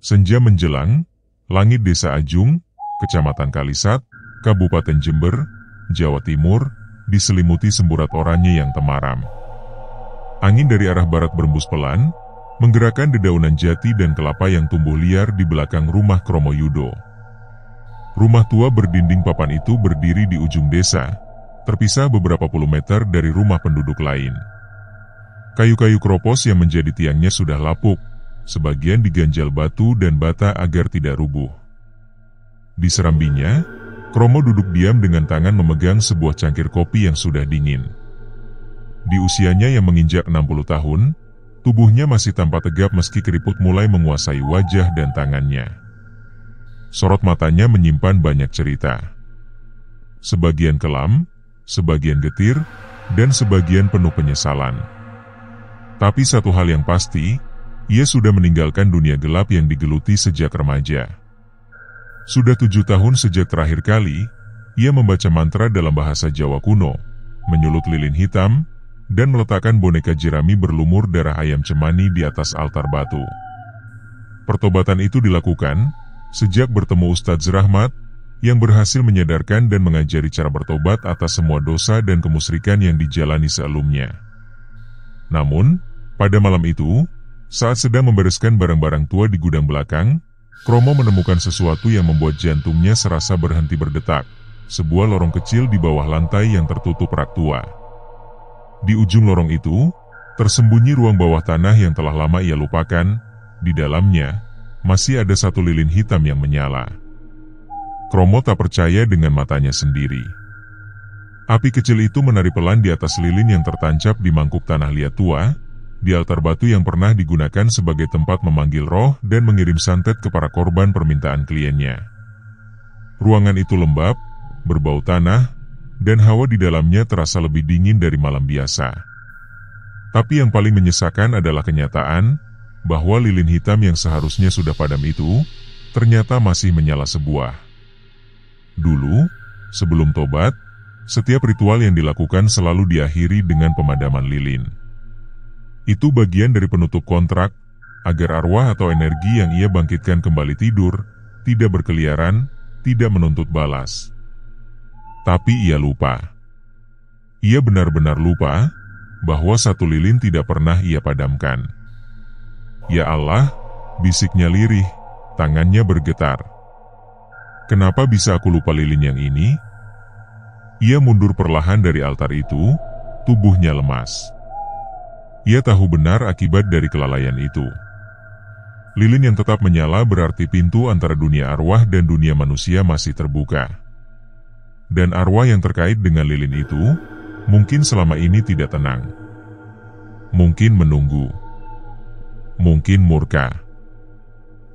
Senja menjelang, langit Desa Ajung, Kecamatan Kalisat, Kabupaten Jember, Jawa Timur, diselimuti semburat oranye yang temaram. Angin dari arah barat berembus pelan, menggerakkan dedaunan jati dan kelapa yang tumbuh liar di belakang rumah Kromo Yudo. Rumah tua berdinding papan itu berdiri di ujung desa, terpisah beberapa puluh meter dari rumah penduduk lain. Kayu-kayu kropos yang menjadi tiangnya sudah lapuk, sebagian diganjal batu dan bata agar tidak rubuh. Di serambinya, Kromo duduk diam dengan tangan memegang sebuah cangkir kopi yang sudah dingin. Di usianya yang menginjak 60 tahun, tubuhnya masih tampak tegap meski keriput mulai menguasai wajah dan tangannya. Sorot matanya menyimpan banyak cerita. Sebagian kelam, sebagian getir, dan sebagian penuh penyesalan. Tapi satu hal yang pasti, ia sudah meninggalkan dunia gelap yang digeluti sejak remaja. Sudah 7 tahun sejak terakhir kali, ia membaca mantra dalam bahasa Jawa kuno, menyulut lilin hitam, dan meletakkan boneka jerami berlumur darah ayam cemani di atas altar batu. Pertobatan itu dilakukan sejak bertemu Ustadz Rahmat, yang berhasil menyadarkan dan mengajari cara bertobat atas semua dosa dan kemusyrikan yang dijalani sebelumnya. Namun, pada malam itu, saat sedang membereskan barang-barang tua di gudang belakang, Kromo menemukan sesuatu yang membuat jantungnya serasa berhenti berdetak, sebuah lorong kecil di bawah lantai yang tertutup rak tua. Di ujung lorong itu, tersembunyi ruang bawah tanah yang telah lama ia lupakan. Di dalamnya, masih ada satu lilin hitam yang menyala. Kromo tak percaya dengan matanya sendiri. Api kecil itu menari pelan di atas lilin yang tertancap di mangkuk tanah liat tua, di altar batu yang pernah digunakan sebagai tempat memanggil roh dan mengirim santet ke para korban permintaan kliennya. Ruangan itu lembab, berbau tanah, dan hawa di dalamnya terasa lebih dingin dari malam biasa. Tapi yang paling menyesakan adalah kenyataan bahwa lilin hitam yang seharusnya sudah padam itu ternyata masih menyala sebuah. Dulu, sebelum tobat, setiap ritual yang dilakukan selalu diakhiri dengan pemadaman lilin. Itu bagian dari penutup kontrak, agar arwah atau energi yang ia bangkitkan kembali tidur, tidak berkeliaran, tidak menuntut balas. Tapi ia lupa. Ia benar-benar lupa, bahwa satu lilin tidak pernah ia padamkan. Ya Allah, bisiknya lirih, tangannya bergetar. Kenapa bisa aku lupa lilin yang ini? Ia mundur perlahan dari altar itu, tubuhnya lemas. Ia tahu benar akibat dari kelalaian itu. Lilin yang tetap menyala berarti pintu antara dunia arwah dan dunia manusia masih terbuka. Dan arwah yang terkait dengan lilin itu, mungkin selama ini tidak tenang. Mungkin menunggu. Mungkin murka.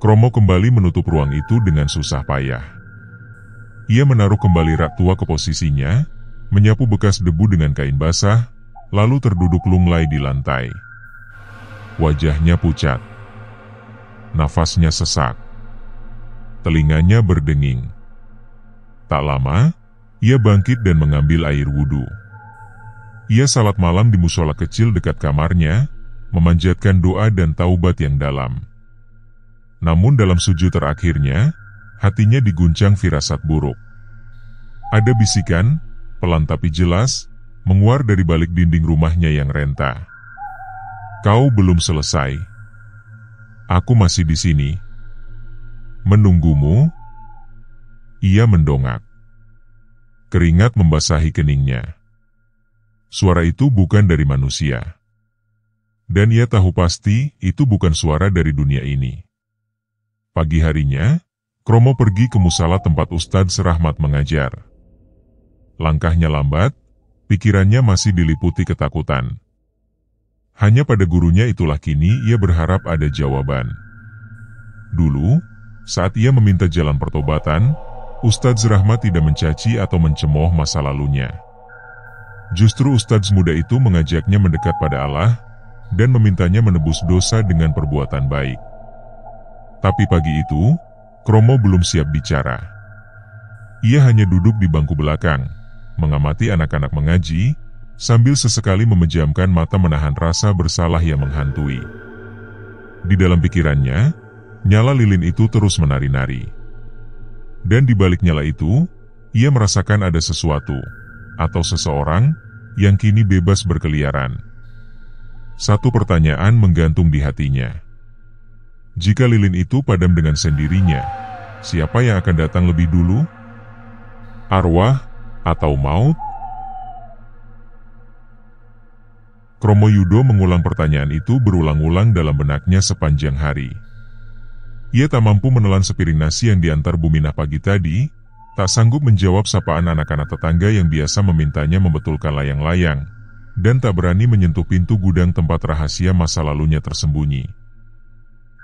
Kromo kembali menutup ruang itu dengan susah payah. Ia menaruh kembali rak tua ke posisinya, menyapu bekas debu dengan kain basah, lalu terduduk lunglai di lantai. Wajahnya pucat. Nafasnya sesak. Telinganya berdenging. Tak lama, ia bangkit dan mengambil air wudhu. Ia salat malam di musola kecil dekat kamarnya, memanjatkan doa dan taubat yang dalam. Namun dalam sujud terakhirnya, hatinya diguncang firasat buruk. Ada bisikan, pelan tapi jelas, menguar dari balik dinding rumahnya yang renta. Kau belum selesai. Aku masih di sini. Menunggumu. Ia mendongak. Keringat membasahi keningnya. Suara itu bukan dari manusia. Dan ia tahu pasti itu bukan suara dari dunia ini. Pagi harinya, Kromo pergi ke musala tempat Ustadz Rahmat mengajar. Langkahnya lambat, pikirannya masih diliputi ketakutan. Hanya pada gurunya itulah kini ia berharap ada jawaban. Dulu, saat ia meminta jalan pertobatan, Ustadz Rahmat tidak mencaci atau mencemooh masa lalunya. Justru Ustadz muda itu mengajaknya mendekat pada Allah dan memintanya menebus dosa dengan perbuatan baik. Tapi pagi itu, Kromo belum siap bicara. Ia hanya duduk di bangku belakang, mengamati anak-anak mengaji, sambil sesekali memejamkan mata menahan rasa bersalah yang menghantui. Di dalam pikirannya, Nyala lilin itu terus menari-nari. Dan di balik nyala itu, ia merasakan ada sesuatu, atau seseorang, yang kini bebas berkeliaran. Satu pertanyaan menggantung di hatinya. Jika lilin itu padam dengan sendirinya, siapa yang akan datang lebih dulu? Arwah atau maut? Kromoyudo mengulang pertanyaan itu berulang-ulang dalam benaknya sepanjang hari. Ia tak mampu menelan sepiring nasi yang diantar Buminah pagi tadi, tak sanggup menjawab sapaan anak-anak tetangga yang biasa memintanya membetulkan layang-layang, dan tak berani menyentuh pintu gudang tempat rahasia masa lalunya tersembunyi.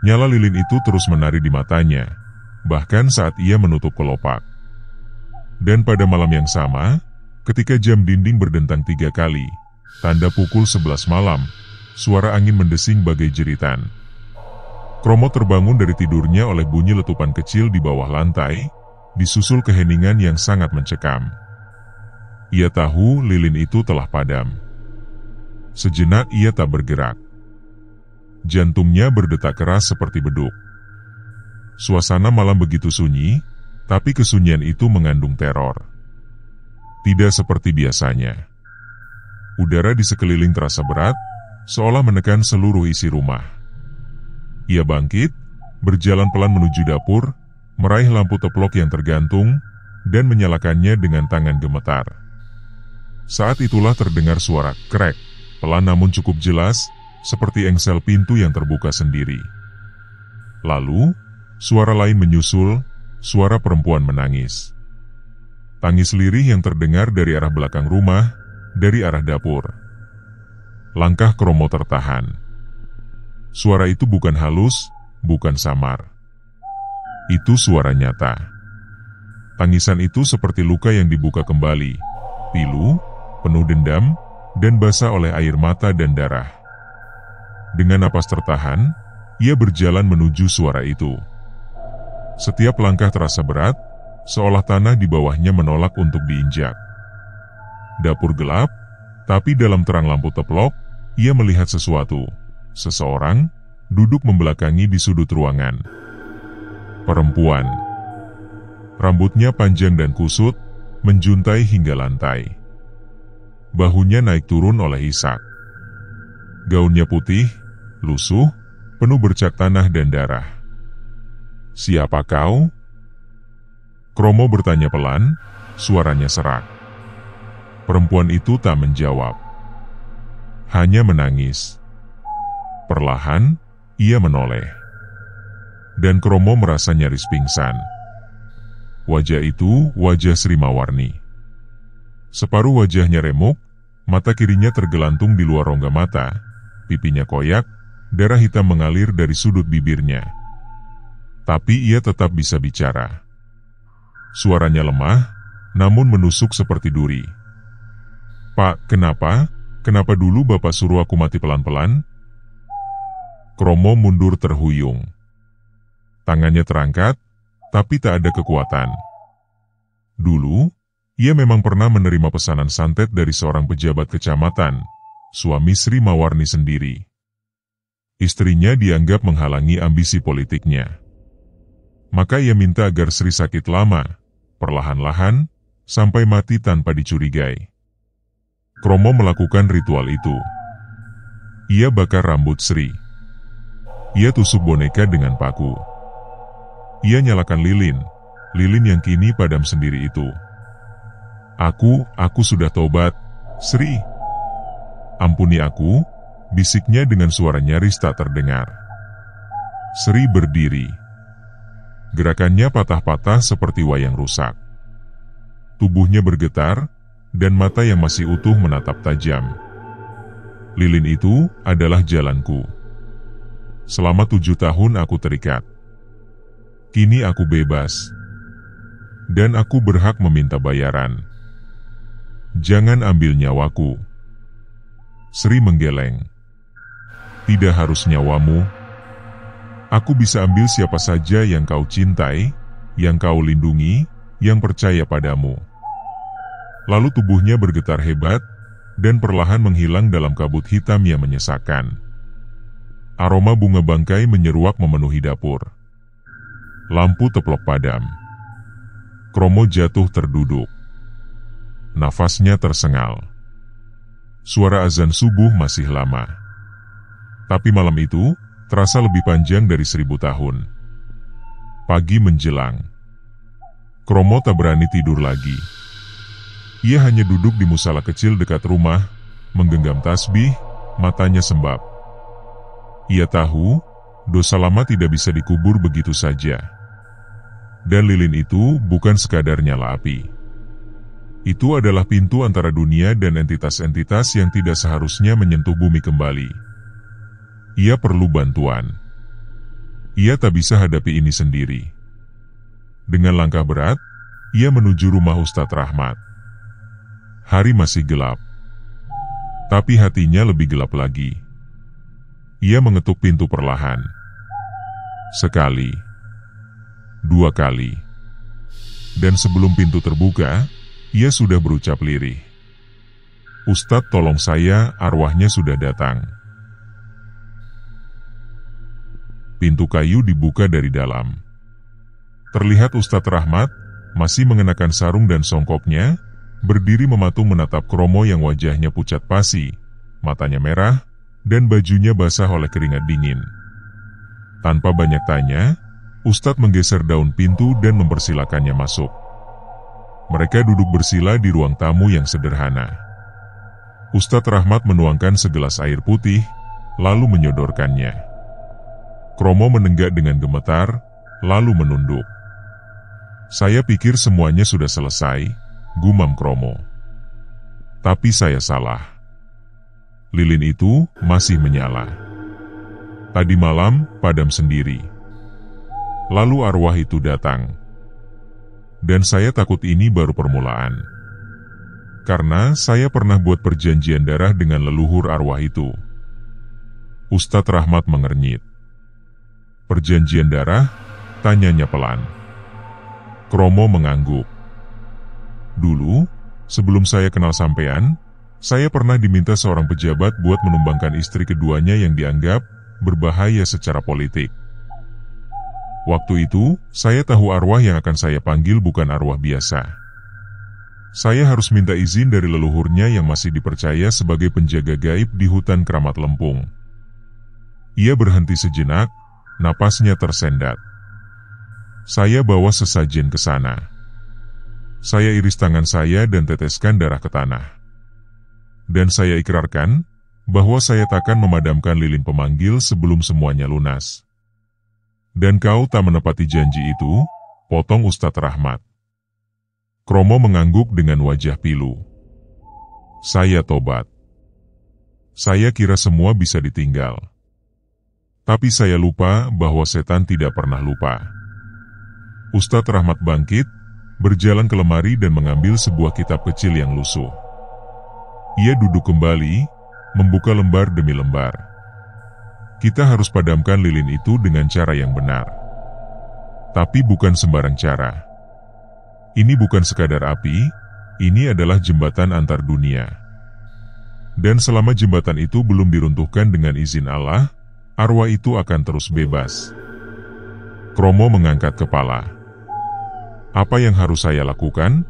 Nyala lilin itu terus menari di matanya, bahkan saat ia menutup kelopak. Dan pada malam yang sama, ketika jam dinding berdentang 3 kali, tanda pukul 11 malam, suara angin mendesing bagai jeritan. Kromo terbangun dari tidurnya oleh bunyi letupan kecil di bawah lantai, disusul keheningan yang sangat mencekam. Ia tahu lilin itu telah padam. Sejenak ia tak bergerak. Jantungnya berdetak keras seperti beduk. Suasana malam begitu sunyi, tapi kesunyian itu mengandung teror. Tidak seperti biasanya. Udara di sekeliling terasa berat, seolah menekan seluruh isi rumah. Ia bangkit, berjalan pelan menuju dapur, meraih lampu teplok yang tergantung, dan menyalakannya dengan tangan gemetar. Saat itulah terdengar suara krek, pelan namun cukup jelas, seperti engsel pintu yang terbuka sendiri. Lalu, suara lain menyusul, suara perempuan menangis. Tangis lirih yang terdengar dari arah belakang rumah, dari arah dapur. Langkah Kromo tertahan. Suara itu bukan halus, bukan samar. Itu suara nyata. Tangisan itu seperti luka yang dibuka kembali, pilu, penuh dendam, dan basah oleh air mata dan darah. Dengan napas tertahan, ia berjalan menuju suara itu. Setiap langkah terasa berat, seolah tanah di bawahnya menolak untuk diinjak. Dapur gelap, tapi dalam terang lampu teplok, ia melihat sesuatu. Seseorang duduk membelakangi di sudut ruangan. Perempuan. Rambutnya panjang dan kusut, menjuntai hingga lantai. Bahunya naik turun oleh isak. Gaunnya putih, lusuh, penuh bercak tanah dan darah. "Siapa kau?" Kromo bertanya pelan, suaranya serak. Perempuan itu tak menjawab. Hanya menangis. Perlahan, ia menoleh. Dan Kromo merasa nyaris pingsan. Wajah itu wajah Sri Mawarni. Separuh wajahnya remuk, mata kirinya tergelantung di luar rongga mata, pipinya koyak, darah hitam mengalir dari sudut bibirnya. Tapi ia tetap bisa bicara. Suaranya lemah, namun menusuk seperti duri. "Pak, kenapa? Kenapa dulu Bapak suruh aku mati pelan-pelan?" Kromo mundur terhuyung. Tangannya terangkat, tapi tak ada kekuatan. Dulu, ia memang pernah menerima pesanan santet dari seorang pejabat kecamatan, suami Sri Mawarni sendiri. Istrinya dianggap menghalangi ambisi politiknya. Maka ia minta agar Sri sakit lama, perlahan-lahan, sampai mati tanpa dicurigai. Kromo melakukan ritual itu. Ia bakar rambut Sri. Ia tusuk boneka dengan paku. Ia nyalakan lilin yang kini padam sendiri itu. Aku sudah tobat, Sri. Ampuni aku," bisiknya dengan suara nyaris tak terdengar. Sri berdiri. Gerakannya patah-patah seperti wayang rusak. Tubuhnya bergetar, dan mata yang masih utuh menatap tajam. "Lilin itu adalah jalanku. Selama 7 tahun aku terikat. Kini aku bebas. Dan aku berhak meminta bayaran. Jangan ambil nyawaku." Sri menggeleng. "Tidak harus nyawamu. Aku bisa ambil siapa saja yang kau cintai, yang kau lindungi, yang percaya padamu." Lalu tubuhnya bergetar hebat, dan perlahan menghilang dalam kabut hitam yang menyesakkan. Aroma bunga bangkai menyeruak memenuhi dapur. Lampu teplok padam. Kromo jatuh terduduk. Nafasnya tersengal. Suara azan subuh masih lama. Tapi malam itu terasa lebih panjang dari 1000 tahun. Pagi menjelang. Kromo tak berani tidur lagi. Ia hanya duduk di musala kecil dekat rumah, menggenggam tasbih, matanya sembab. Ia tahu, dosa lama tidak bisa dikubur begitu saja. Dan lilin itu bukan sekadar nyala api. Itu adalah pintu antara dunia dan entitas-entitas yang tidak seharusnya menyentuh bumi kembali. Ia perlu bantuan. Ia tak bisa hadapi ini sendiri. Dengan langkah berat, ia menuju rumah Ustadz Rahmat. Hari masih gelap. Tapi hatinya lebih gelap lagi. Ia mengetuk pintu perlahan. Sekali. 2 kali. Dan sebelum pintu terbuka, ia sudah berucap lirih. Ustadz, tolong saya, arwahnya sudah datang. Pintu kayu dibuka dari dalam. Terlihat Ustadz Rahmat, masih mengenakan sarung dan songkoknya, berdiri mematung menatap Kromo yang wajahnya pucat pasi, matanya merah, dan bajunya basah oleh keringat dingin. Tanpa banyak tanya, Ustadz menggeser daun pintu dan mempersilakannya masuk. Mereka duduk bersila di ruang tamu yang sederhana. Ustadz Rahmat menuangkan segelas air putih, lalu menyodorkannya. Kromo menenggak dengan gemetar, lalu menunduk. Saya pikir semuanya sudah selesai, gumam Kromo. Tapi saya salah. Lilin itu masih menyala. Tadi malam, padam sendiri. Lalu arwah itu datang. Dan saya takut ini baru permulaan. Karena saya pernah buat perjanjian darah dengan leluhur arwah itu. Ustadz Rahmat mengernyit. Perjanjian darah? Tanyanya pelan. Kromo mengangguk. Dulu, sebelum saya kenal sampean, saya pernah diminta seorang pejabat buat menumbangkan istri keduanya yang dianggap berbahaya secara politik. Waktu itu, saya tahu arwah yang akan saya panggil bukan arwah biasa. Saya harus minta izin dari leluhurnya yang masih dipercaya sebagai penjaga gaib di hutan Keramat Lempung. Ia berhenti sejenak, napasnya tersendat. Saya bawa sesajen ke sana. Saya iris tangan saya dan teteskan darah ke tanah. Dan saya ikrarkan bahwa saya takkan memadamkan lilin pemanggil sebelum semuanya lunas. Dan kau tak menepati janji itu, potong Ustadz Rahmat. Kromo mengangguk dengan wajah pilu. Saya tobat. Saya kira semua bisa ditinggal. Tapi saya lupa bahwa setan tidak pernah lupa. Ustadz Rahmat bangkit, berjalan ke lemari dan mengambil sebuah kitab kecil yang lusuh. Ia duduk kembali, membuka lembar demi lembar. Kita harus padamkan lilin itu dengan cara yang benar. Tapi bukan sembarang cara. Ini bukan sekadar api, ini adalah jembatan antar dunia. Dan selama jembatan itu belum diruntuhkan dengan izin Allah, arwah itu akan terus bebas. Kromo mengangkat kepala. Apa yang harus saya lakukan?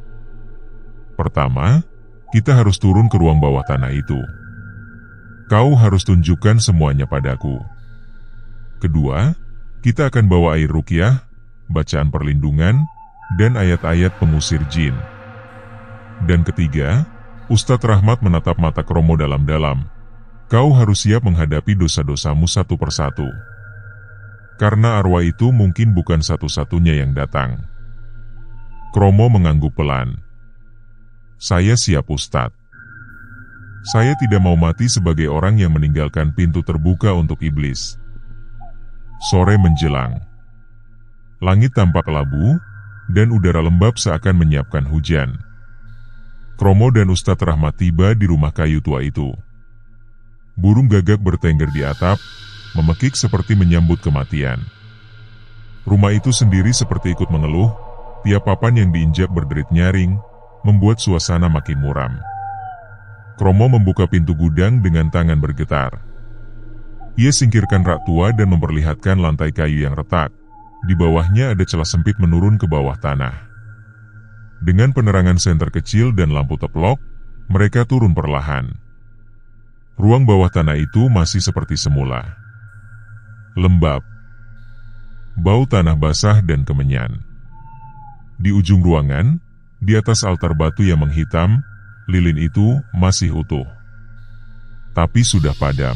Pertama, kita harus turun ke ruang bawah tanah itu. Kau harus tunjukkan semuanya padaku. Kedua, kita akan bawa air ruqyah, bacaan perlindungan, dan ayat-ayat pengusir jin. Dan ketiga, Ustadz Rahmat menatap mata Kromo dalam-dalam. Kau harus siap menghadapi dosa-dosamu satu persatu. Karena arwah itu mungkin bukan satu-satunya yang datang. Kromo mengangguk pelan. Saya siap Ustadz. Saya tidak mau mati sebagai orang yang meninggalkan pintu terbuka untuk iblis. Sore menjelang. Langit tampak labu, dan udara lembab seakan menyiapkan hujan. Kromo dan Ustadz Rahmat tiba di rumah kayu tua itu. Burung gagak bertengger di atap, memekik seperti menyambut kematian. Rumah itu sendiri seperti ikut mengeluh, tiap papan yang diinjak berderit nyaring, membuat suasana makin muram. Kromo membuka pintu gudang dengan tangan bergetar. Ia singkirkan rak tua dan memperlihatkan lantai kayu yang retak, di bawahnya ada celah sempit menurun ke bawah tanah. Dengan penerangan senter kecil dan lampu teplok, mereka turun perlahan. Ruang bawah tanah itu masih seperti semula. Lembab. Bau tanah basah dan kemenyan. Di ujung ruangan, di atas altar batu yang menghitam, lilin itu masih utuh. Tapi sudah padam.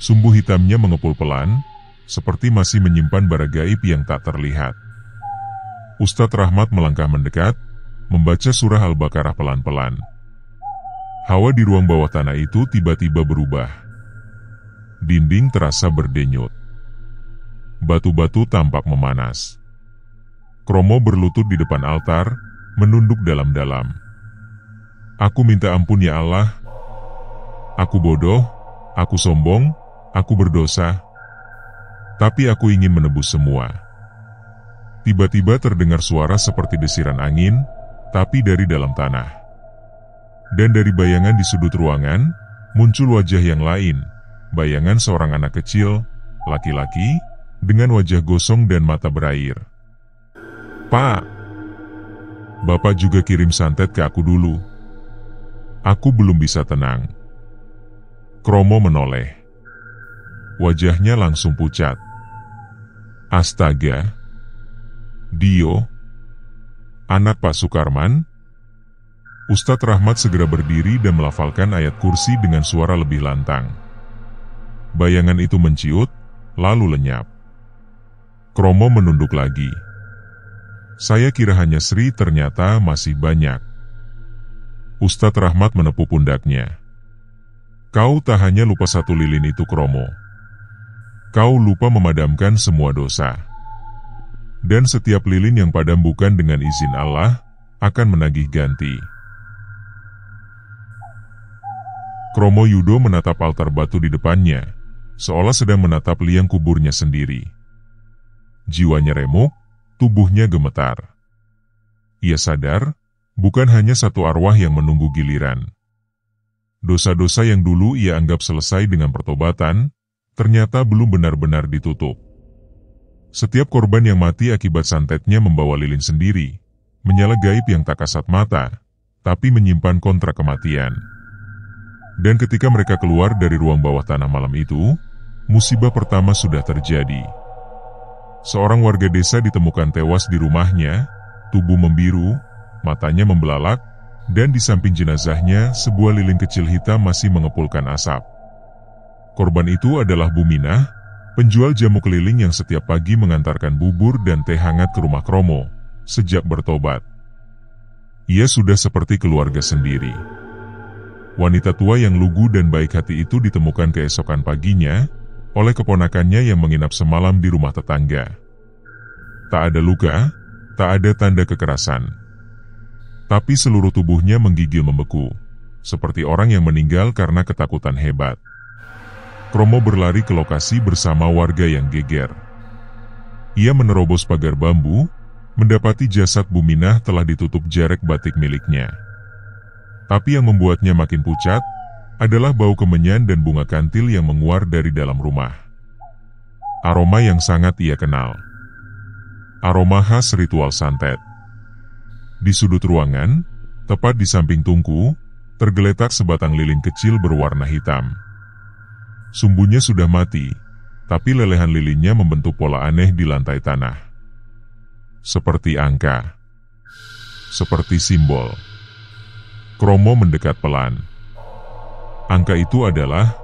Sumbu hitamnya mengepul pelan, seperti masih menyimpan bara gaib yang tak terlihat. Ustadz Rahmat melangkah mendekat, membaca surah Al-Baqarah pelan-pelan. Hawa di ruang bawah tanah itu tiba-tiba berubah. Dinding terasa berdenyut. Batu-batu tampak memanas. Kromo berlutut di depan altar, menunduk dalam-dalam. Aku minta ampun ya Allah. Aku bodoh, aku sombong, aku berdosa. Tapi aku ingin menebus semua. Tiba-tiba terdengar suara seperti desiran angin, tapi dari dalam tanah. Dan dari bayangan di sudut ruangan, muncul wajah yang lain. Bayangan seorang anak kecil, laki-laki, dengan wajah gosong dan mata berair. Pak, Bapak juga kirim santet ke aku dulu. Aku belum bisa tenang. Kromo menoleh. Wajahnya langsung pucat. Astaga. Dio. Anak Pak Sukarman? Ustadz Rahmat segera berdiri dan melafalkan ayat kursi dengan suara lebih lantang. Bayangan itu menciut, lalu lenyap. Kromo menunduk lagi. Saya kira hanya Sri, ternyata masih banyak. Ustadz Rahmat menepuk pundaknya. Kau tak hanya lupa satu lilin itu, Kromo. Kau lupa memadamkan semua dosa. Dan setiap lilin yang padam bukan dengan izin Allah, akan menagih ganti. Kromo Yudo menatap altar batu di depannya, seolah sedang menatap liang kuburnya sendiri. Jiwanya remuk, tubuhnya gemetar. Ia sadar, bukan hanya satu arwah yang menunggu giliran. Dosa-dosa yang dulu ia anggap selesai dengan pertobatan, ternyata belum benar-benar ditutup. Setiap korban yang mati akibat santetnya membawa lilin sendiri, menyala gaib yang tak kasat mata, tapi menyimpan kontrak kematian. Dan ketika mereka keluar dari ruang bawah tanah malam itu, musibah pertama sudah terjadi. Seorang warga desa ditemukan tewas di rumahnya, tubuh membiru, matanya membelalak, dan di samping jenazahnya sebuah lilin kecil hitam masih mengepulkan asap. Korban itu adalah Buminah, penjual jamu keliling yang setiap pagi mengantarkan bubur dan teh hangat ke rumah Kromo, sejak bertobat. Ia sudah seperti keluarga sendiri. Wanita tua yang lugu dan baik hati itu ditemukan keesokan paginya, oleh keponakannya yang menginap semalam di rumah tetangga. Tak ada luka, tak ada tanda kekerasan. Tapi seluruh tubuhnya menggigil membeku, seperti orang yang meninggal karena ketakutan hebat. Kromo berlari ke lokasi bersama warga yang geger. Ia menerobos pagar bambu, mendapati jasad Buminah telah ditutup jarek batik miliknya. Tapi yang membuatnya makin pucat, adalah bau kemenyan dan bunga kantil yang menguar dari dalam rumah. Aroma yang sangat ia kenal. Aroma khas ritual santet. Di sudut ruangan, tepat di samping tungku, tergeletak sebatang lilin kecil berwarna hitam. Sumbunya sudah mati, tapi lelehan lilinnya membentuk pola aneh di lantai tanah. Seperti angka. Seperti simbol. Kromo mendekat pelan. Angka itu adalah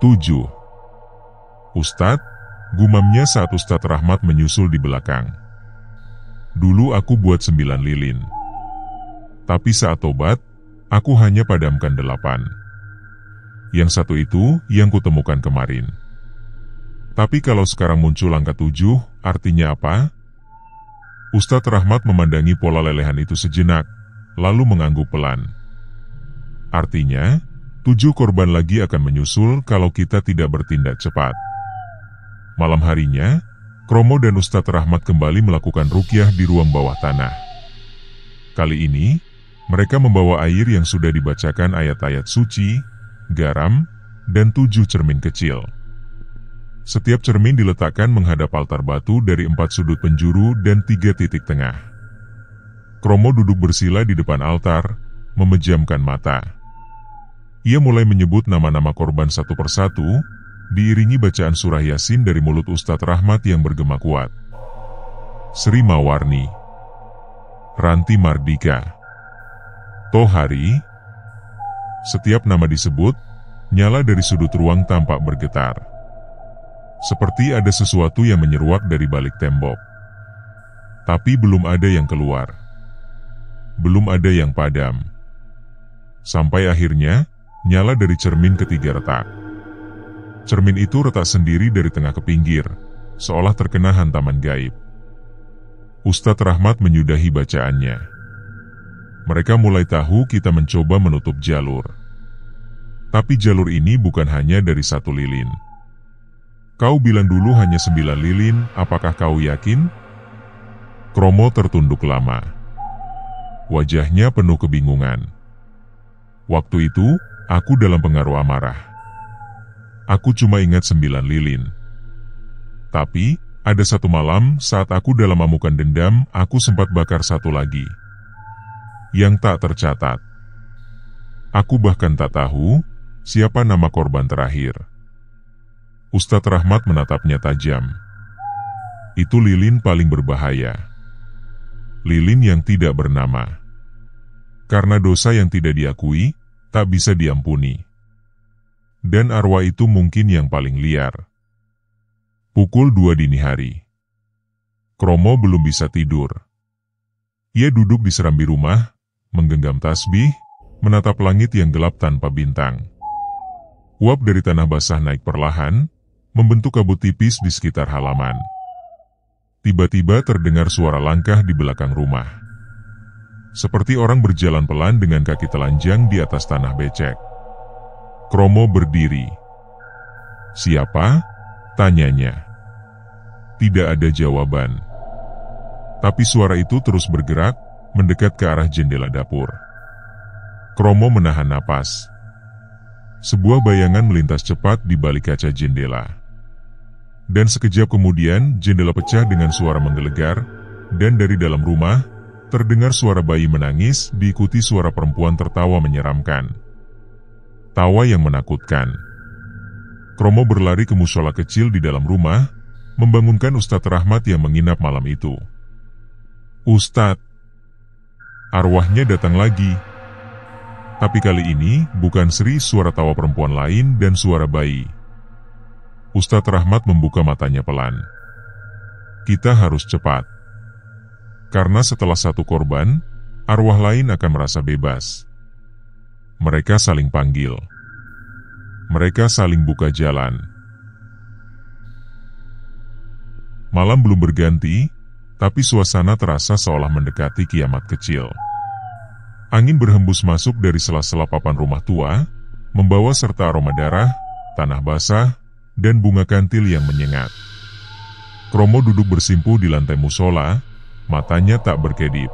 7. Ustadz, gumamnya saat Ustadz Rahmat menyusul di belakang. Dulu aku buat 9 lilin. Tapi saat tobat, aku hanya padamkan 8. Yang satu itu yang kutemukan kemarin. Tapi kalau sekarang muncul angka 7, artinya apa? Ustadz Rahmat memandangi pola lelehan itu sejenak, lalu mengangguk pelan. Artinya, 7 korban lagi akan menyusul kalau kita tidak bertindak cepat. Malam harinya, Kromo dan Ustadz Rahmat kembali melakukan ruqyah di ruang bawah tanah. Kali ini, mereka membawa air yang sudah dibacakan ayat-ayat suci, garam, dan 7 cermin kecil. Setiap cermin diletakkan menghadap altar batu dari 4 sudut penjuru dan 3 titik tengah. Kromo duduk bersila di depan altar, memejamkan mata. Ia mulai menyebut nama-nama korban satu persatu, diiringi bacaan surah Yasin dari mulut Ustadz Rahmat yang bergema kuat. Sri Mawarni, Ranti Mardika, Tohari. Setiap nama disebut, nyala dari sudut ruang tampak bergetar. Seperti ada sesuatu yang menyeruak dari balik tembok. Tapi belum ada yang keluar. Belum ada yang padam. Sampai akhirnya, nyala dari cermin ketiga retak. Cermin itu retak sendiri dari tengah ke pinggir, seolah terkena hantaman gaib. Ustadz Rahmat menyudahi bacaannya. Mereka mulai tahu kita mencoba menutup jalur. Tapi jalur ini bukan hanya dari 1 lilin. Kau bilang dulu hanya 9 lilin, apakah kau yakin? Kromo tertunduk lama. Wajahnya penuh kebingungan. Waktu itu, aku dalam pengaruh amarah. Aku cuma ingat 9 lilin. Tapi, ada satu malam saat aku dalam amukan dendam, aku sempat bakar 1 lagi. Yang tak tercatat. Aku bahkan tak tahu siapa nama korban terakhir. Ustadz Rahmat menatapnya tajam. Itu lilin paling berbahaya. Lilin yang tidak bernama. Karena dosa yang tidak diakui, tak bisa diampuni. Dan arwah itu mungkin yang paling liar. Pukul 2 dini hari. Kromo belum bisa tidur. Ia duduk di serambi rumah, menggenggam tasbih, menatap langit yang gelap tanpa bintang. Uap dari tanah basah naik perlahan, membentuk kabut tipis di sekitar halaman. Tiba-tiba terdengar suara langkah di belakang rumah. Seperti orang berjalan pelan dengan kaki telanjang di atas tanah becek. Kromo berdiri. Siapa? Tanyanya. Tidak ada jawaban. Tapi suara itu terus bergerak, mendekat ke arah jendela dapur. Kromo menahan napas. Sebuah bayangan melintas cepat di balik kaca jendela. Dan sekejap kemudian, jendela pecah dengan suara menggelegar, dan dari dalam rumah, terdengar suara bayi menangis, diikuti suara perempuan tertawa menyeramkan. Tawa yang menakutkan. Kromo berlari ke musola kecil di dalam rumah, membangunkan Ustadz Rahmat yang menginap malam itu. Ustadz, arwahnya datang lagi. Tapi kali ini, bukan Sri, suara tawa perempuan lain dan suara bayi. Ustadz Rahmat membuka matanya pelan. Kita harus cepat. Karena setelah 1 korban, arwah lain akan merasa bebas. Mereka saling panggil. Mereka saling buka jalan. Malam belum berganti, tapi suasana terasa seolah mendekati kiamat kecil. Angin berhembus masuk dari sela-sela papan rumah tua, membawa serta aroma darah, tanah basah, dan bunga kantil yang menyengat. Kromo duduk bersimpuh di lantai musola, matanya tak berkedip.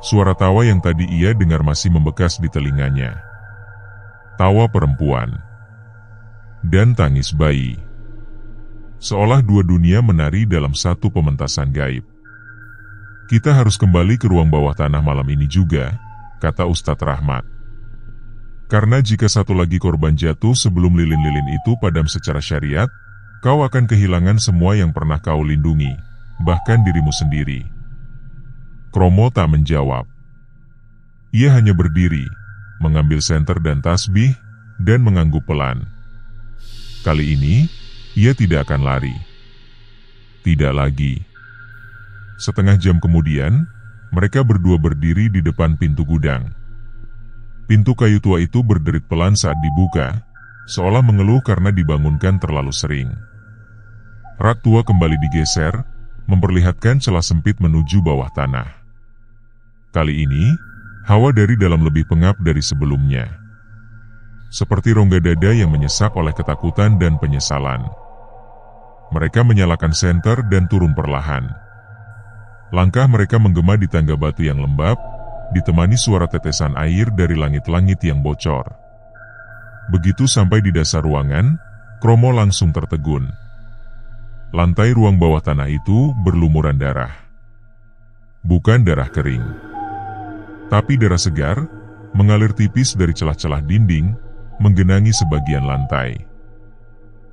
Suara tawa yang tadi ia dengar masih membekas di telinganya. Tawa perempuan. Dan tangis bayi. Seolah 2 dunia menari dalam satu pementasan gaib. Kita harus kembali ke ruang bawah tanah malam ini juga, kata Ustadz Rahmat. Karena jika 1 lagi korban jatuh sebelum lilin-lilin itu padam secara syariat, kau akan kehilangan semua yang pernah kau lindungi, bahkan dirimu sendiri. Kromo tak menjawab. Ia hanya berdiri, mengambil senter dan tasbih, dan mengangguk pelan. Kali ini, ia tidak akan lari. Tidak lagi. Setengah jam kemudian, mereka berdua berdiri di depan pintu gudang. Pintu kayu tua itu berderit pelan saat dibuka, seolah mengeluh karena dibangunkan terlalu sering. Rak tua kembali digeser, memperlihatkan celah sempit menuju bawah tanah. Kali ini, hawa dari dalam lebih pengap dari sebelumnya. Seperti rongga dada yang menyesak oleh ketakutan dan penyesalan. Mereka menyalakan senter dan turun perlahan. Langkah mereka menggema di tangga batu yang lembab, ditemani suara tetesan air dari langit-langit yang bocor. Begitu sampai di dasar ruangan, Kromo langsung tertegun. Lantai ruang bawah tanah itu berlumuran darah. Bukan darah kering, tapi darah segar, mengalir tipis dari celah-celah dinding, menggenangi sebagian lantai.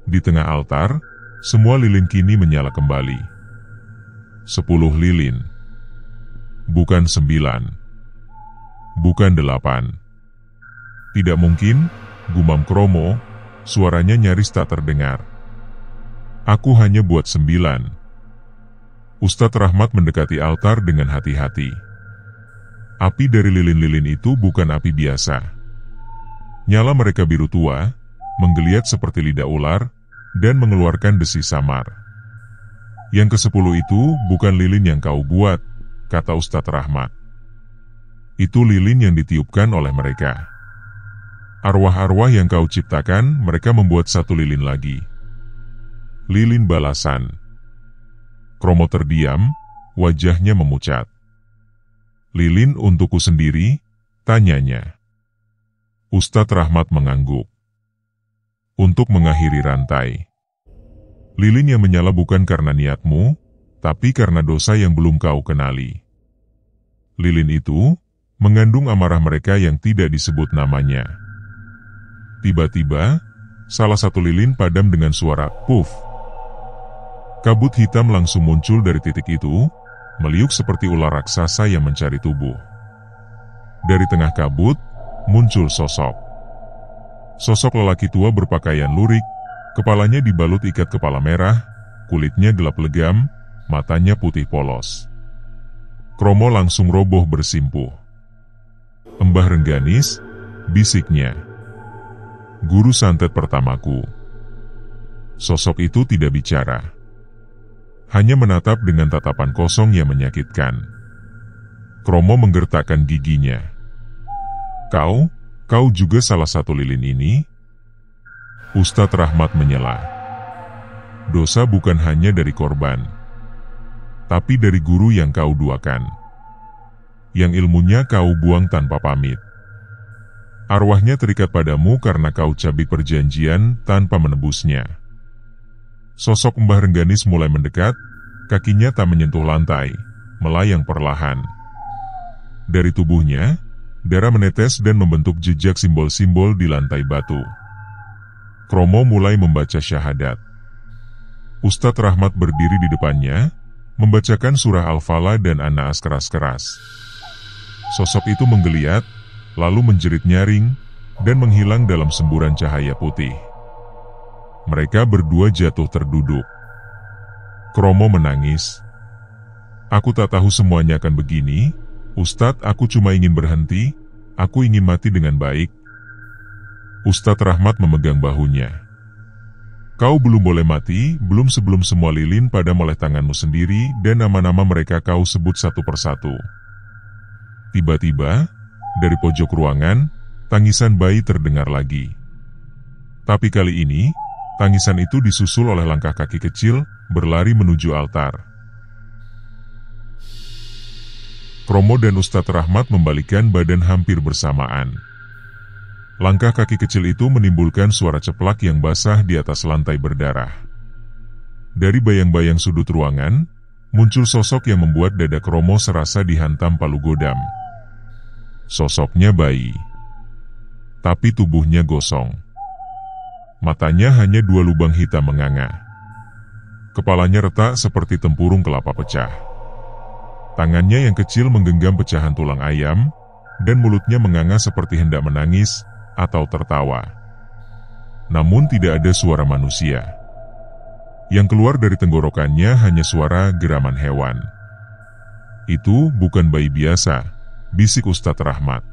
Di tengah altar, semua lilin kini menyala kembali. 10 lilin. Bukan 9. Bukan 8. Tidak mungkin, gumam Kromo, suaranya nyaris tak terdengar. Aku hanya buat 9. Ustadz Rahmat mendekati altar dengan hati-hati. Api dari lilin-lilin itu bukan api biasa. Nyala mereka biru tua, menggeliat seperti lidah ular, dan mengeluarkan desi samar. Yang ke-10 itu bukan lilin yang kau buat, kata Ustadz Rahmat. Itu lilin yang ditiupkan oleh mereka. Arwah-arwah yang kau ciptakan, mereka membuat satu lilin lagi. Lilin balasan. Kromo terdiam, wajahnya memucat. Lilin untukku sendiri, tanyanya. Ustadz Rahmat mengangguk. Untuk mengakhiri rantai. Lilin yang menyala bukan karena niatmu, tapi karena dosa yang belum kau kenali. Lilin itu mengandung amarah mereka yang tidak disebut namanya. Tiba-tiba, salah satu lilin padam dengan suara puff. Kabut hitam langsung muncul dari titik itu, meliuk seperti ular raksasa yang mencari tubuh. Dari tengah kabut, muncul sosok. Sosok lelaki tua berpakaian lurik, kepalanya dibalut ikat kepala merah, kulitnya gelap legam, matanya putih polos. Kromo langsung roboh bersimpuh. Embah Rengganis, bisiknya. Guru santet pertamaku. Sosok itu tidak bicara. Hanya menatap dengan tatapan kosong yang menyakitkan. Kromo menggertakkan giginya. Kau juga salah satu lilin ini? Ustadz Rahmat menyela. Dosa bukan hanya dari korban, tapi dari guru yang kau duakan. Yang ilmunya kau buang tanpa pamit. Arwahnya terikat padamu karena kau cabik perjanjian tanpa menebusnya. Sosok Mbah Rengganis mulai mendekat, kakinya tak menyentuh lantai, melayang perlahan. Dari tubuhnya, darah menetes dan membentuk jejak simbol-simbol di lantai batu. Kromo mulai membaca syahadat. Ustadz Rahmat berdiri di depannya, membacakan surah Al-Falaq dan An-Nas keras-keras. Sosok itu menggeliat, lalu menjerit nyaring, dan menghilang dalam semburan cahaya putih. Mereka berdua jatuh terduduk. Kromo menangis. Aku tak tahu semuanya akan begini, Ustadz, aku cuma ingin berhenti, aku ingin mati dengan baik. Ustadz Rahmat memegang bahunya. Kau belum boleh mati, belum sebelum semua lilin padam oleh tanganmu sendiri dan nama-nama mereka kau sebut satu persatu. Tiba-tiba, dari pojok ruangan, tangisan bayi terdengar lagi. Tapi kali ini, tangisan itu disusul oleh langkah kaki kecil, berlari menuju altar. Kromo dan Ustadz Rahmat membalikkan badan hampir bersamaan. Langkah kaki kecil itu menimbulkan suara ceplak yang basah di atas lantai berdarah. Dari bayang-bayang sudut ruangan, muncul sosok yang membuat dada Kromo serasa dihantam palu godam. Sosoknya bayi, tapi tubuhnya gosong. Matanya hanya 2 lubang hitam menganga. Kepalanya retak seperti tempurung kelapa pecah. Tangannya yang kecil menggenggam pecahan tulang ayam, dan mulutnya menganga seperti hendak menangis atau tertawa. Namun tidak ada suara manusia. Yang keluar dari tenggorokannya hanya suara geraman hewan. Itu bukan bayi biasa, bisik Ustadz Rahmat.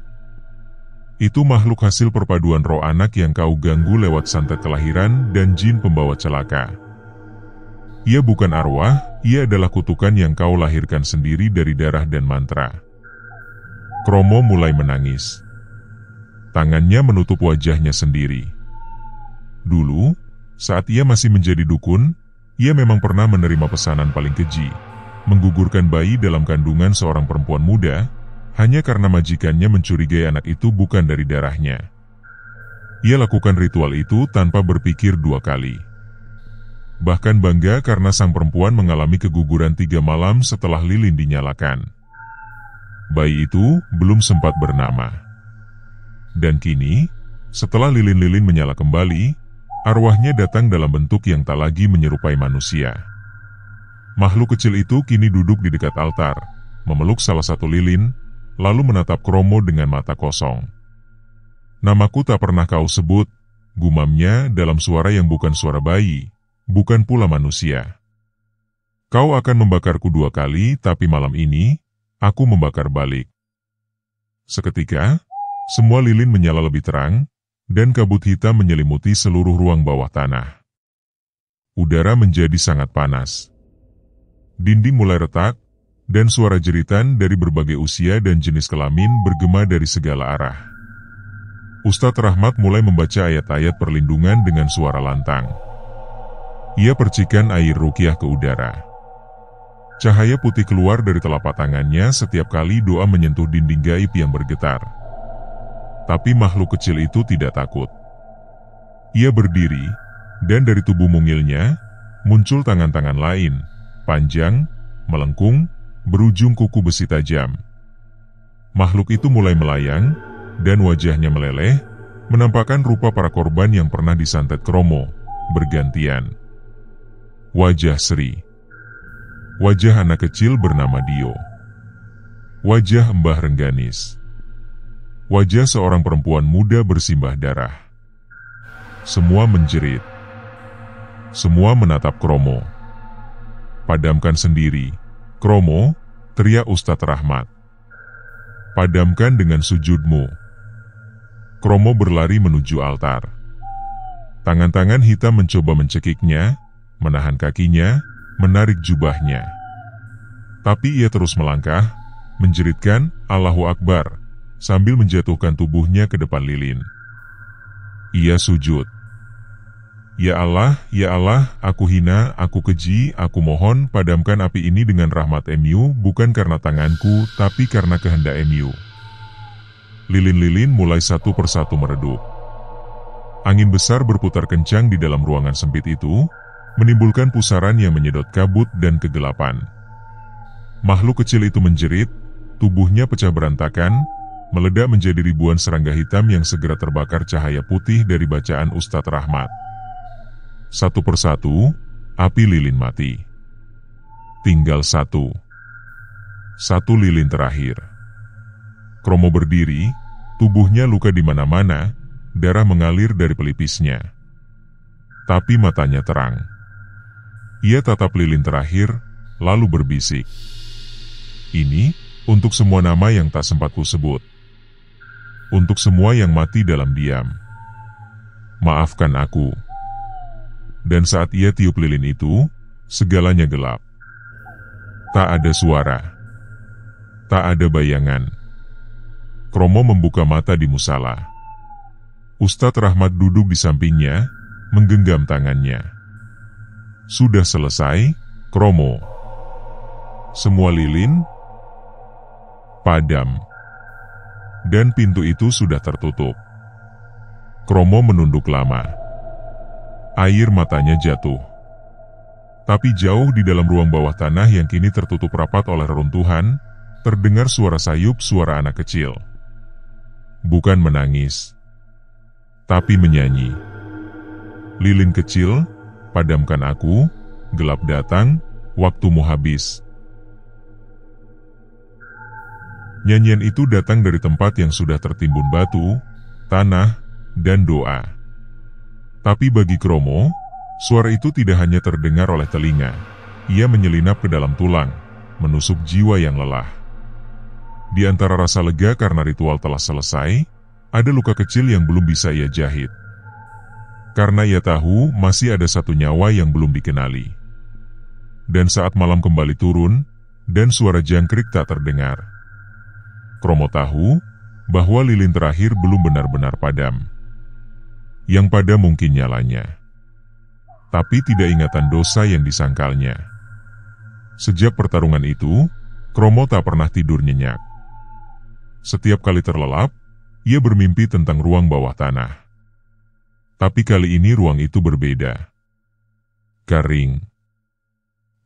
Itu makhluk hasil perpaduan roh anak yang kau ganggu lewat santet kelahiran dan jin pembawa celaka. Ia bukan arwah, ia adalah kutukan yang kau lahirkan sendiri dari darah dan mantra. Kromo mulai menangis. Tangannya menutup wajahnya sendiri. Dulu, saat ia masih menjadi dukun, ia memang pernah menerima pesanan paling keji, menggugurkan bayi dalam kandungan seorang perempuan muda, hanya karena majikannya mencurigai anak itu bukan dari darahnya. Ia lakukan ritual itu tanpa berpikir dua kali. Bahkan bangga karena sang perempuan mengalami keguguran 3 malam setelah lilin dinyalakan. Bayi itu belum sempat bernama. Dan kini, setelah lilin-lilin menyala kembali, arwahnya datang dalam bentuk yang tak lagi menyerupai manusia. Makhluk kecil itu kini duduk di dekat altar, memeluk salah satu lilin, lalu menatap Kromo dengan mata kosong. "Namaku tak pernah kau sebut," gumamnya dalam suara yang bukan suara bayi, bukan pula manusia. "Kau akan membakarku 2 kali, tapi malam ini, aku membakar balik." Seketika, semua lilin menyala lebih terang, dan kabut hitam menyelimuti seluruh ruang bawah tanah. Udara menjadi sangat panas. Dinding mulai retak, dan suara jeritan dari berbagai usia dan jenis kelamin bergema dari segala arah. Ustadz Rahmat mulai membaca ayat-ayat perlindungan dengan suara lantang. Ia percikan air ruqyah ke udara. Cahaya putih keluar dari telapak tangannya setiap kali doa menyentuh dinding gaib yang bergetar. Tapi makhluk kecil itu tidak takut. Ia berdiri, dan dari tubuh mungilnya, muncul tangan-tangan lain, panjang, melengkung, berujung kuku besi tajam. Makhluk itu mulai melayang, dan wajahnya meleleh, menampakkan rupa para korban yang pernah disantet Kromo, bergantian. Wajah Sri. Wajah anak kecil bernama Dio. Wajah Mbah Rengganis. Wajah seorang perempuan muda bersimbah darah. Semua menjerit. Semua menatap Kromo. "Padamkan sendiri, Kromo," teriak Ustadz Rahmat. "Padamkan dengan sujudmu." Kromo berlari menuju altar. Tangan-tangan hitam mencoba mencekiknya, menahan kakinya, menarik jubahnya. Tapi ia terus melangkah, menjeritkan "Allahu Akbar", sambil menjatuhkan tubuhnya ke depan lilin. Ia sujud. Ya Allah, aku hina, aku keji, aku mohon padamkan api ini dengan rahmat MU, bukan karena tanganku, tapi karena kehendak MU." Lilin-lilin mulai satu persatu meredup. Angin besar berputar kencang di dalam ruangan sempit itu, menimbulkan pusaran yang menyedot kabut dan kegelapan. Makhluk kecil itu menjerit, tubuhnya pecah berantakan, meledak menjadi ribuan serangga hitam yang segera terbakar cahaya putih dari bacaan Ustadz Rahmat. Satu persatu, api lilin mati. Tinggal satu lilin terakhir. Kromo berdiri, tubuhnya luka di mana-mana, darah mengalir dari pelipisnya. Tapi matanya terang. Ia tatap lilin terakhir, lalu berbisik. "Ini, untuk semua nama yang tak sempat kusebut. Untuk semua yang mati dalam diam. Maafkan aku." Dan saat ia tiup lilin itu, segalanya gelap. Tak ada suara. Tak ada bayangan. Kromo membuka mata di musala. Ustadz Rahmat duduk di sampingnya, menggenggam tangannya. "Sudah selesai, Kromo." Semua lilin padam. Dan pintu itu sudah tertutup. Kromo menunduk lama. Air matanya jatuh. Tapi jauh di dalam ruang bawah tanah yang kini tertutup rapat oleh reruntuhan, terdengar suara sayup suara anak kecil. Bukan menangis, tapi menyanyi. "Lilin kecil, padamkan aku, gelap datang, waktumu habis." Nyanyian itu datang dari tempat yang sudah tertimbun batu, tanah, dan doa. Tapi bagi Kromo, suara itu tidak hanya terdengar oleh telinga, ia menyelinap ke dalam tulang, menusuk jiwa yang lelah. Di antara rasa lega karena ritual telah selesai, ada luka kecil yang belum bisa ia jahit. Karena ia tahu masih ada satu nyawa yang belum dikenali. Dan saat malam kembali turun, dan suara jangkrik tak terdengar, Kromo tahu bahwa lilin terakhir belum benar-benar padam. Yang pada mungkin nyalanya, tapi tidak ingatan dosa yang disangkalnya. Sejak pertarungan itu, Kromo tak pernah tidur nyenyak. Setiap kali terlelap, ia bermimpi tentang ruang bawah tanah. Tapi kali ini ruang itu berbeda. Garing.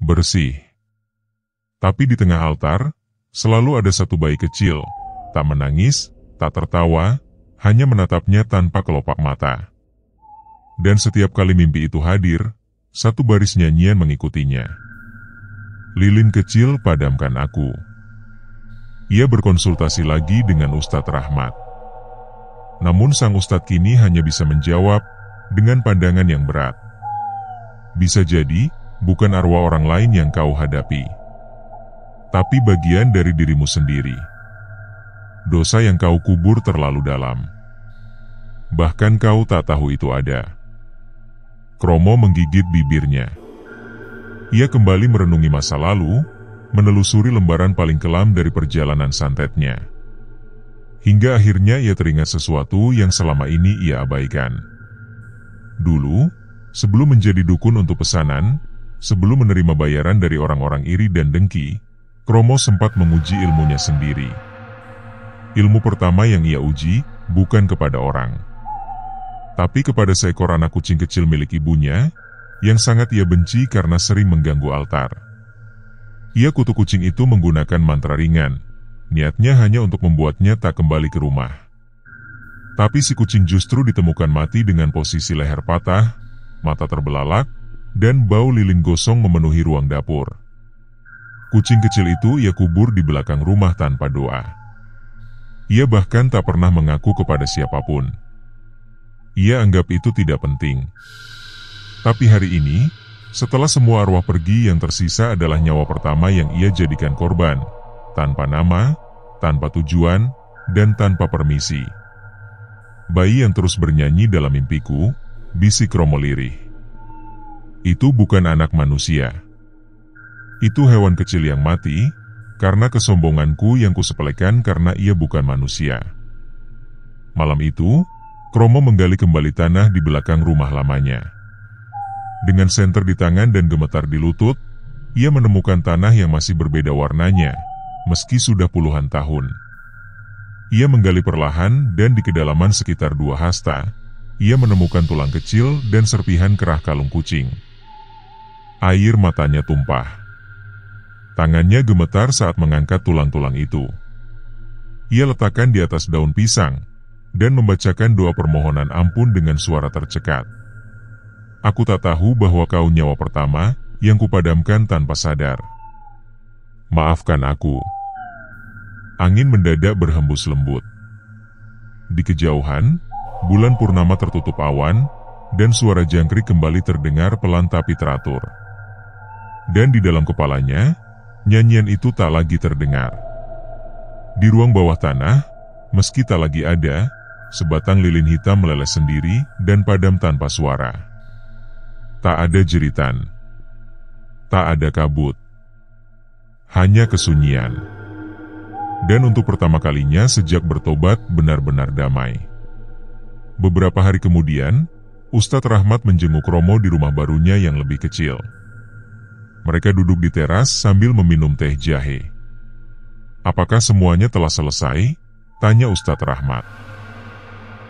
Bersih. Tapi di tengah altar, selalu ada satu bayi kecil, tak menangis, tak tertawa, hanya menatapnya tanpa kelopak mata. Dan setiap kali mimpi itu hadir, satu baris nyanyian mengikutinya. Lilin kecil, padamkan aku. Ia berkonsultasi lagi dengan Ustadz Rahmat. Namun sang Ustadz kini hanya bisa menjawab dengan pandangan yang berat. Bisa jadi, bukan arwah orang lain yang kau hadapi, tapi bagian dari dirimu sendiri. Dosa yang kau kubur terlalu dalam. Bahkan kau tak tahu itu ada. Kromo menggigit bibirnya. Ia kembali merenungi masa lalu, menelusuri lembaran paling kelam dari perjalanan santetnya. Hingga akhirnya ia teringat sesuatu yang selama ini ia abaikan. Dulu, sebelum menjadi dukun untuk pesanan, sebelum menerima bayaran dari orang-orang iri dan dengki, Kromo sempat menguji ilmunya sendiri. Ilmu pertama yang ia uji, bukan kepada orang, tapi kepada seekor anak kucing kecil milik ibunya, yang sangat ia benci karena sering mengganggu altar. Ia kutuk kucing itu menggunakan mantra ringan, niatnya hanya untuk membuatnya tak kembali ke rumah. Tapi si kucing justru ditemukan mati dengan posisi leher patah, mata terbelalak, dan bau lilin gosong memenuhi ruang dapur. Kucing kecil itu ia kubur di belakang rumah tanpa doa. Ia bahkan tak pernah mengaku kepada siapapun. Ia anggap itu tidak penting. Tapi hari ini, setelah semua arwah pergi, yang tersisa adalah nyawa pertama yang ia jadikan korban, tanpa nama, tanpa tujuan, dan tanpa permisi. Bayi yang terus bernyanyi dalam mimpiku, bisik Kromo lirih. Itu bukan anak manusia. Itu hewan kecil yang mati, karena kesombonganku yang kusepelekan karena ia bukan manusia. Malam itu, Kromo menggali kembali tanah di belakang rumah lamanya. Dengan senter di tangan dan gemetar di lutut, ia menemukan tanah yang masih berbeda warnanya, meski sudah puluhan tahun. Ia menggali perlahan dan di kedalaman sekitar 2 hasta, ia menemukan tulang kecil dan serpihan kerah kalung kucing. Air matanya tumpah. Tangannya gemetar saat mengangkat tulang-tulang itu. Ia letakkan di atas daun pisang, dan membacakan doa permohonan ampun dengan suara tercekat. Aku tak tahu bahwa kau nyawa pertama yang kupadamkan tanpa sadar. Maafkan aku. Angin mendadak berhembus lembut. Di kejauhan, bulan purnama tertutup awan, dan suara jangkrik kembali terdengar pelan tapi teratur. Dan di dalam kepalanya, nyanyian itu tak lagi terdengar. Di ruang bawah tanah, meski tak lagi ada, sebatang lilin hitam meleleh sendiri dan padam tanpa suara. Tak ada jeritan. Tak ada kabut. Hanya kesunyian. Dan untuk pertama kalinya sejak bertobat, benar-benar damai. Beberapa hari kemudian, Ustadz Rahmat menjenguk Kromo di rumah barunya yang lebih kecil. Mereka duduk di teras sambil meminum teh jahe. Apakah semuanya telah selesai? Tanya Ustadz Rahmat.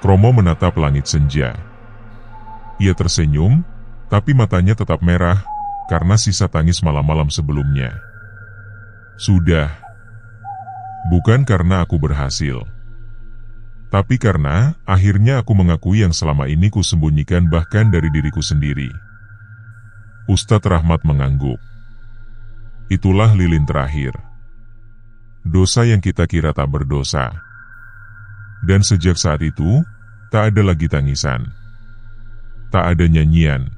Kromo menatap langit senja. Ia tersenyum, tapi matanya tetap merah, karena sisa tangis malam-malam sebelumnya. Sudah. Bukan karena aku berhasil, tapi karena akhirnya aku mengakui yang selama ini kusembunyikan bahkan dari diriku sendiri. Ustadz Rahmat mengangguk. Itulah lilin terakhir. Dosa yang kita kira tak berdosa. Dan sejak saat itu, tak ada lagi tangisan. Tak ada nyanyian.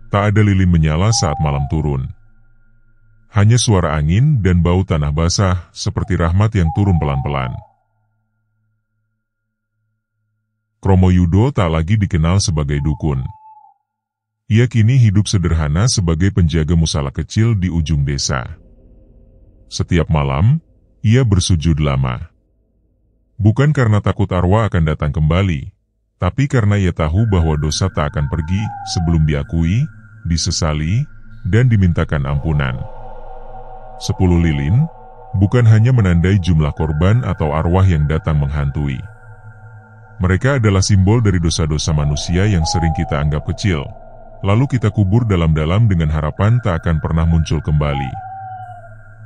Tak ada lilin menyala saat malam turun. Hanya suara angin dan bau tanah basah seperti Rahmat yang turun pelan-pelan. Kromo Yudo tak lagi dikenal sebagai dukun. Ia kini hidup sederhana sebagai penjaga musala kecil di ujung desa. Setiap malam, ia bersujud lama. Bukan karena takut arwah akan datang kembali, tapi karena ia tahu bahwa dosa tak akan pergi sebelum diakui, disesali, dan dimintakan ampunan. 10 lilin bukan hanya menandai jumlah korban atau arwah yang datang menghantui. Mereka adalah simbol dari dosa-dosa manusia yang sering kita anggap kecil, lalu kita kubur dalam-dalam dengan harapan tak akan pernah muncul kembali.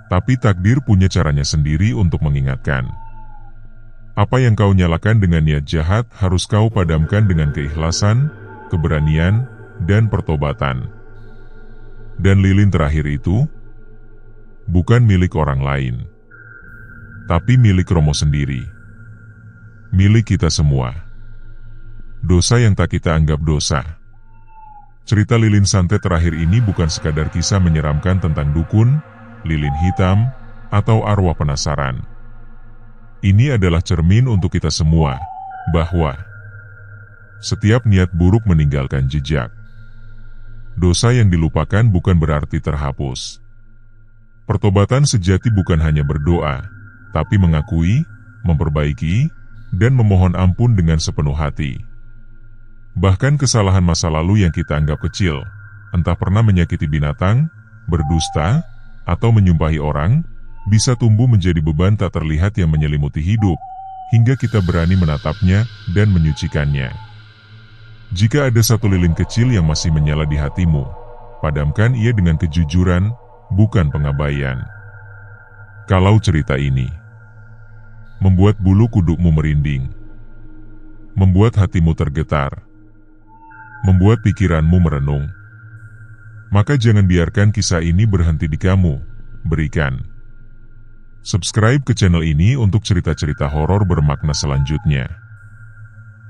Tapi takdir punya caranya sendiri untuk mengingatkan. Apa yang kau nyalakan dengan niat jahat harus kau padamkan dengan keikhlasan, keberanian, dan pertobatan. Dan lilin terakhir itu bukan milik orang lain, tapi milik Romo sendiri. Milik kita semua. Dosa yang tak kita anggap dosa. Cerita lilin santet terakhir ini bukan sekadar kisah menyeramkan tentang dukun, lilin hitam, atau arwah penasaran. Ini adalah cermin untuk kita semua, bahwa setiap niat buruk meninggalkan jejak. Dosa yang dilupakan bukan berarti terhapus. Pertobatan sejati bukan hanya berdoa, tapi mengakui, memperbaiki, dan memohon ampun dengan sepenuh hati. Bahkan kesalahan masa lalu yang kita anggap kecil, entah pernah menyakiti binatang, berdusta, atau menyumpahi orang, bisa tumbuh menjadi beban tak terlihat yang menyelimuti hidup, hingga kita berani menatapnya dan menyucikannya. Jika ada satu lilin kecil yang masih menyala di hatimu, padamkan ia dengan kejujuran, bukan pengabaian. Kalau cerita ini membuat bulu kudukmu merinding, membuat hatimu tergetar, membuat pikiranmu merenung, maka jangan biarkan kisah ini berhenti di kamu. Berikan subscribe ke channel ini untuk cerita-cerita horor bermakna selanjutnya.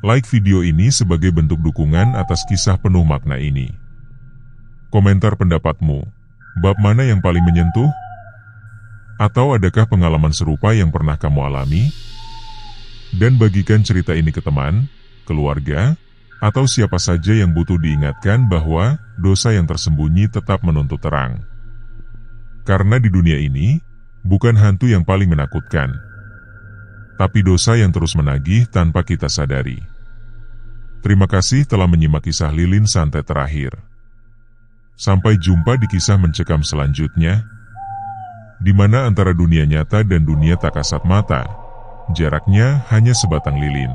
Like video ini sebagai bentuk dukungan atas kisah penuh makna ini. Komentar pendapatmu, bab mana yang paling menyentuh? Atau adakah pengalaman serupa yang pernah kamu alami? Dan bagikan cerita ini ke teman, keluarga, atau siapa saja yang butuh diingatkan bahwa dosa yang tersembunyi tetap menuntut terang. Karena di dunia ini, bukan hantu yang paling menakutkan, tapi dosa yang terus menagih tanpa kita sadari. Terima kasih telah menyimak kisah lilin santet terakhir. Sampai jumpa di kisah mencekam selanjutnya, di mana antara dunia nyata dan dunia tak kasat mata, jaraknya hanya sebatang lilin.